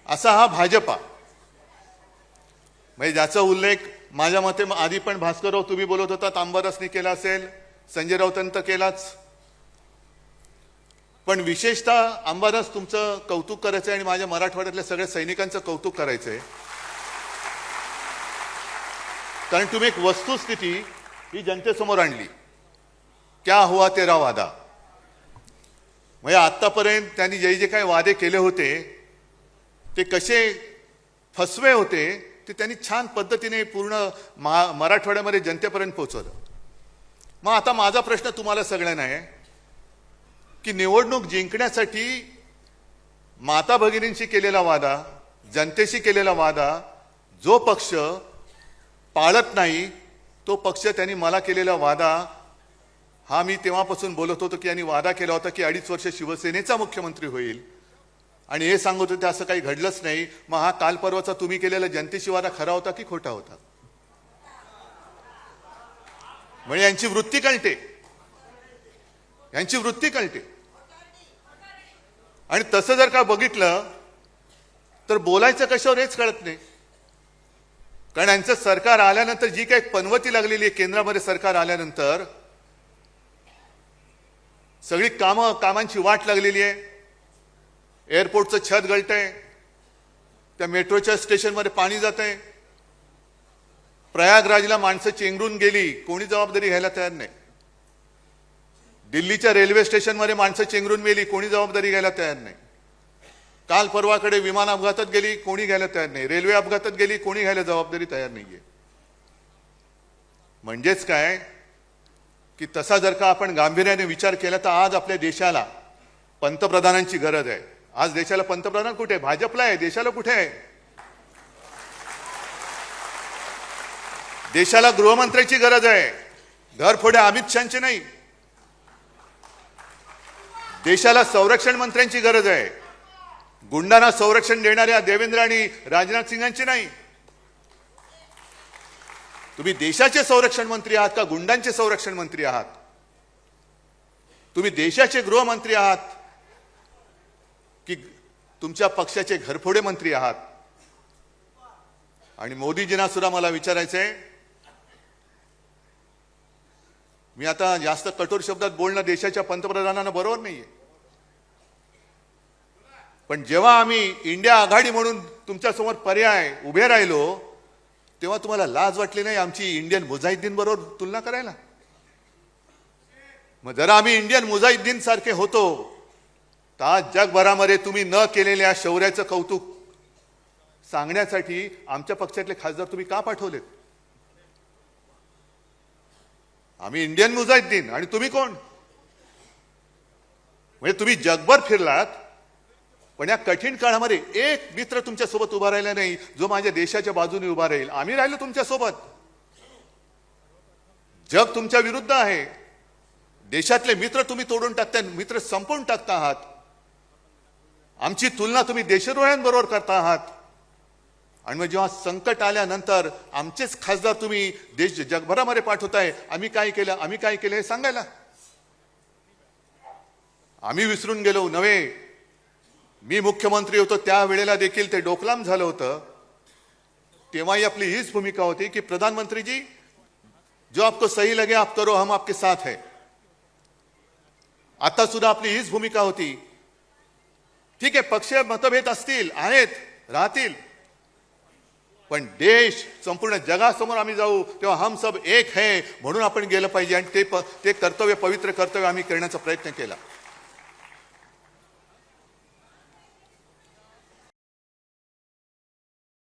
असा हा भाजपा, म्हणजे ज्याचा उल्लेख माझ्या मते आधी पण भास्करराव तुम्ही बोलत होता, तांबरसनी केला असेल, संजय राऊतांनी तर केलाच, पण विशेषतः अंबादास तुमचं कौतुक करायचं आणि माझ्या मराठवाड्यातल्या सगळ्या सैनिकांचं कौतुक करायचंय, कारण तुम्ही एक वस्तुस्थिती ही जनतेसमोर आणली. क्या हुआ तेरा वादा, म्हणजे आतापर्यंत त्यांनी जे काही वादे केले होते ते कसे फसवे होते ते त्यांनी छान पद्धतीने पूर्ण मराठवाड्यामध्ये जनतेपर्यंत पोहोचवलं. मग आता माझा प्रश्न तुम्हाला सगळ्यांना आहे की निवडणूक जिंकण्यासाठी माता भगिनींशी केलेला वादा, जनतेशी केलेला वादा जो पक्ष पाळत नाही तो पक्ष, त्यांनी मला केलेला वादा हा मी तेव्हापासून बोलत होतो की यांनी वादा केला होता की 2.5 वर्ष शिवसेनेचा मुख्यमंत्री होईल आणि हे सांगत होते असं काही घडलंच नाही. मग हा काल परवाचा तुम्ही केलेला जनतेशी वादा खरा होता की खोटा होता? म्हणजे यांची वृत्ती कळते, यांची वृत्ती कळते. आणि तसं जर का बघितलं तर बोलायचं कशावर हेच कळत नाही. कारण यांचं सरकार आल्यानंतर जी काही पनवती लागलेली आहे, केंद्रामध्ये सरकार आल्यानंतर सगळी कामांची वाट लागलेली आहे. एअरपोर्टचं छत गळतंय, त्या मेट्रोच्या स्टेशनमध्ये पाणी जातंय, प्रयागराजला माणसं चेंगरून गेली, कोणी जबाबदारी घ्यायला तयार नाही. दिल्लीच्या रेल्वे स्टेशनमध्ये माणसं चेंगरून गेली, कोणी जबाबदारी घ्यायला तयार नाही. काल परवाकडे विमान अपघातात गेली, कोणी घ्यायला तयार नाही. रेल्वे अपघातात गेली, कोणी घ्यायला जबाबदारी तयार नाहीये. म्हणजेच काय की तसा जर का आपण गांभीर्याने विचार केला तर आज आपल्या देशाला पंतप्रधानांची गरज आहे. आज देशाला पंतप्रधान कुठे आहे? भाजपला आहे. देशाला कुठे आहे? देशाला गृहमंत्र्याची गरज आहे, घरफोडे अमित शहाची नाही. देशाला संरक्षण मंत्र्यांची गरज आहे, गुंडांना संरक्षण देणाऱ्या देवेंद्र आणि राजनाथ सिंगांची नाही. तुम्ही देशाचे संरक्षण मंत्री आहात का गुंडांचे संरक्षण मंत्री आहात? तुम्ही देशाचे गृहमंत्री आहात की तुमच्या पक्षाचे घरफोडे मंत्री आहात? आणि मोदीजींना सुद्धा मला विचारायचंय, मी आता जास्त कठोर शब्दात बोलणं देशाच्या पंतप्रधानांना बरोबर नाहीये, पण जेव्हा आम्ही इंडिया आघाडी म्हणून तुमच्या समोर पर्याय उभे राहिलो तेव्हा तुम्हाला लाज वाटली नाही आमची इंडियन मुजाहिद्दीन बरोबर तुलना करायला? मग जरा आम्ही इंडियन मुजाहिद्दीन सारखे होतो तर आज जगभरामध्ये तुम्ही न केलेल्या शौर्याचं कौतुक सांगण्यासाठी आमच्या पक्षातले खासदार तुम्ही का पाठवलेत? आम्ही इंडियन मुजाहिद्दीन आणि तुम्ही कोण? म्हणजे तुम्ही जगभर फिरलात पण या कठीण काळामध्ये एक मित्र तुमच्या सोबत उभा राहिला नाही जो माझ्या देशाच्या बाजूने उभा राहील. आम्ही राहिलो तुमच्या सोबत. जग तुमच्या विरुद्ध आहे. देशातले मित्र तुम्ही तोडून टाकता, मित्र संपवून टाकता आहात. आमची तुलना तुम्ही देशद्रोह्यांबरोबर करता आहात. आणि मग जेव्हा संकट आल्यानंतर आमचेच खासदार तुम्ही जगभरामध्ये पाठवताय, आम्ही काय केलं, आम्ही काय केलं हे सांगायला. आम्ही विसरून गेलो नव्हे. मी मुख्यमंत्री होतो त्यावेळेला देखील ते डोकलाम झालं होतं. तेव्हाही आपली हीच भूमिका होती की प्रधानमंत्री जी, जो आपको सही लगे आप करो, हम आपके साथ है. आता सुद्धा आपली हीच भूमिका होती. ठीक आहे, पक्षीय मतभेद असतील, आहेत, राहतील, पण देश संपूर्ण जगासमोर आम्ही जाऊ तेव्हा हम सब एक है म्हणून आपण गेलं पाहिजे. आणि ते कर्तव्य, पवित्र कर्तव्य आम्ही करण्याचा प्रयत्न केला.